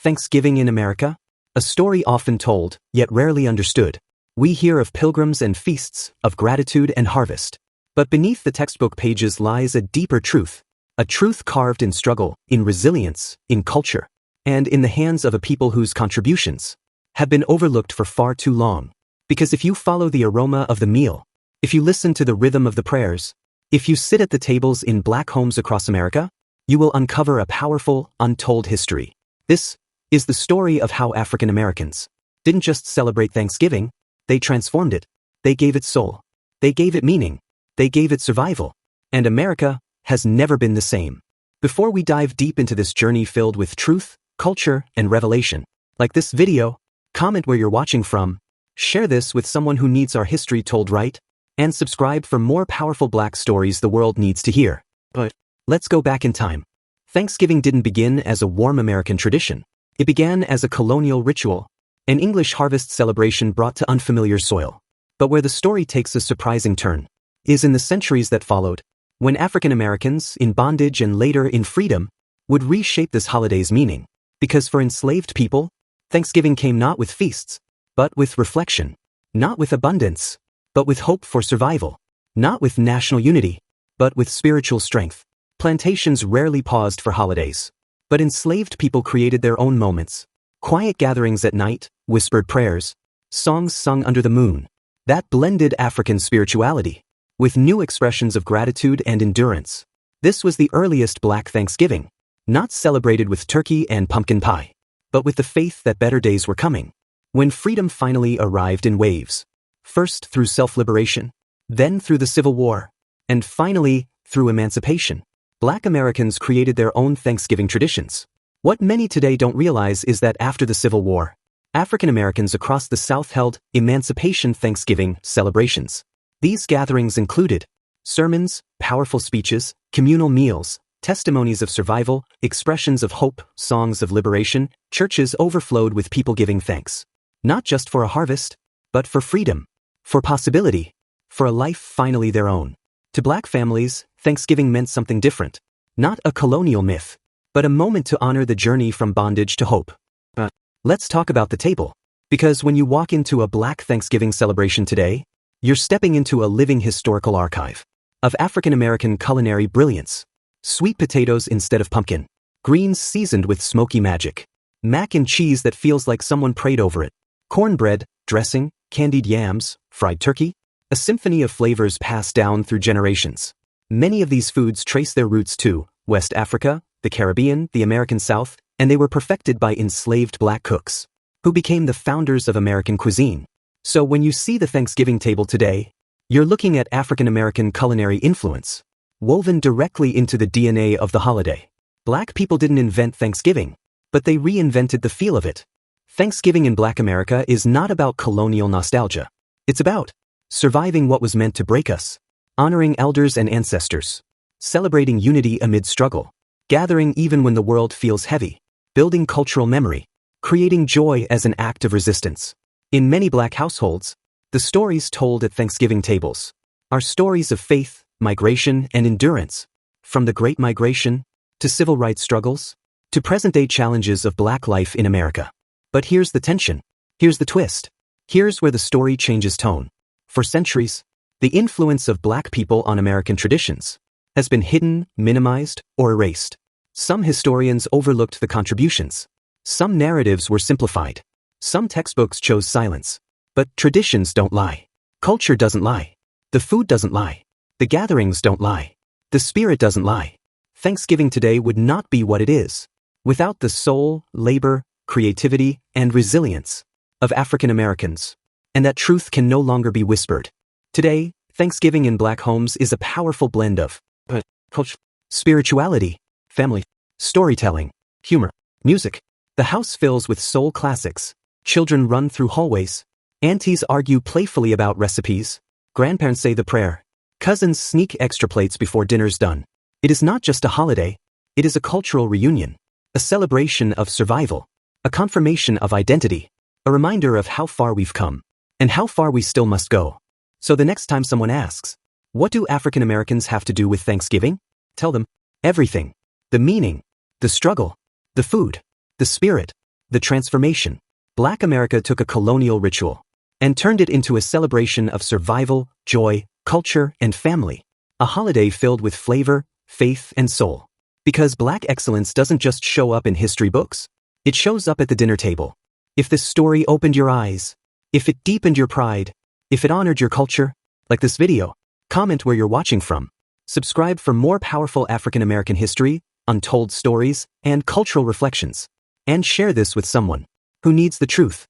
Thanksgiving in America? A story often told, yet rarely understood. We hear of pilgrims and feasts, of gratitude and harvest. But beneath the textbook pages lies a deeper truth. A truth carved in struggle, in resilience, in culture, and in the hands of a people whose contributions have been overlooked for far too long. Because if you follow the aroma of the meal, if you listen to the rhythm of the prayers, if you sit at the tables in Black homes across America, you will uncover a powerful, untold history. This is the story of how African Americans didn't just celebrate Thanksgiving, they transformed it. They gave it soul. They gave it meaning. They gave it survival. And America has never been the same. Before we dive deep into this journey filled with truth, culture, and revelation, like this video, comment where you're watching from, share this with someone who needs our history told right, and subscribe for more powerful Black stories the world needs to hear. But let's go back in time. Thanksgiving didn't begin as a warm American tradition. It began as a colonial ritual, an English harvest celebration brought to unfamiliar soil. But where the story takes a surprising turn is in the centuries that followed, when African Americans, in bondage and later in freedom, would reshape this holiday's meaning. Because for enslaved people, Thanksgiving came not with feasts, but with reflection. Not with abundance, but with hope for survival. Not with national unity, but with spiritual strength. Plantations rarely paused for holidays, but enslaved people created their own moments. Quiet gatherings at night, whispered prayers, songs sung under the moon. That blended African spirituality with new expressions of gratitude and endurance. This was the earliest Black Thanksgiving, not celebrated with turkey and pumpkin pie, but with the faith that better days were coming. When freedom finally arrived in waves, first through self-liberation, then through the Civil War, and finally through emancipation, Black Americans created their own Thanksgiving traditions. What many today don't realize is that after the Civil War, African Americans across the South held Emancipation Thanksgiving celebrations. These gatherings included sermons, powerful speeches, communal meals, testimonies of survival, expressions of hope, songs of liberation. Churches overflowed with people giving thanks, not just for a harvest, but for freedom, for possibility, for a life finally their own. To Black families, Thanksgiving meant something different. Not a colonial myth, but a moment to honor the journey from bondage to hope. But let's talk about the table. Because when you walk into a Black Thanksgiving celebration today, you're stepping into a living historical archive of African American culinary brilliance. Sweet potatoes instead of pumpkin, greens seasoned with smoky magic, mac and cheese that feels like someone prayed over it, cornbread, dressing, candied yams, fried turkey, a symphony of flavors passed down through generations. Many of these foods trace their roots to West Africa, the Caribbean, the American South, and they were perfected by enslaved Black cooks, who became the founders of American cuisine. So when you see the Thanksgiving table today, you're looking at African American culinary influence, woven directly into the DNA of the holiday. Black people didn't invent Thanksgiving, but they reinvented the feel of it. Thanksgiving in Black America is not about colonial nostalgia. It's about surviving what was meant to break us, honoring elders and ancestors, celebrating unity amid struggle, gathering even when the world feels heavy, building cultural memory, creating joy as an act of resistance. In many Black households, the stories told at Thanksgiving tables are stories of faith, migration, and endurance. From the Great Migration, to civil rights struggles, to present-day challenges of Black life in America. But here's the tension. Here's the twist. Here's where the story changes tone. For centuries, the influence of Black people on American traditions has been hidden, minimized, or erased. Some historians overlooked the contributions. Some narratives were simplified. Some textbooks chose silence. But traditions don't lie. Culture doesn't lie. The food doesn't lie. The gatherings don't lie. The spirit doesn't lie. Thanksgiving today would not be what it is without the soul, labor, creativity, and resilience of African Americans. And that truth can no longer be whispered. Today, Thanksgiving in Black homes is a powerful blend of culture, spirituality, family, storytelling, humor, music. The house fills with soul classics. Children run through hallways. Aunties argue playfully about recipes. Grandparents say the prayer. Cousins sneak extra plates before dinner's done. It is not just a holiday. It is a cultural reunion, a celebration of survival, a confirmation of identity, a reminder of how far we've come, and how far we still must go. So the next time someone asks, what do African Americans have to do with Thanksgiving? Tell them, everything. The meaning, the struggle, the food, the spirit, The transformation. Black America took a colonial ritual and turned it into a celebration of survival, joy, culture, and family. A holiday filled with flavor, faith, and soul. Because Black excellence doesn't just show up in history books. It shows up at the dinner table. If this story opened your eyes, if it deepened your pride, if it honored your culture, like this video, comment where you're watching from. Subscribe for more powerful African American history, untold stories, and cultural reflections. And share this with someone who needs the truth.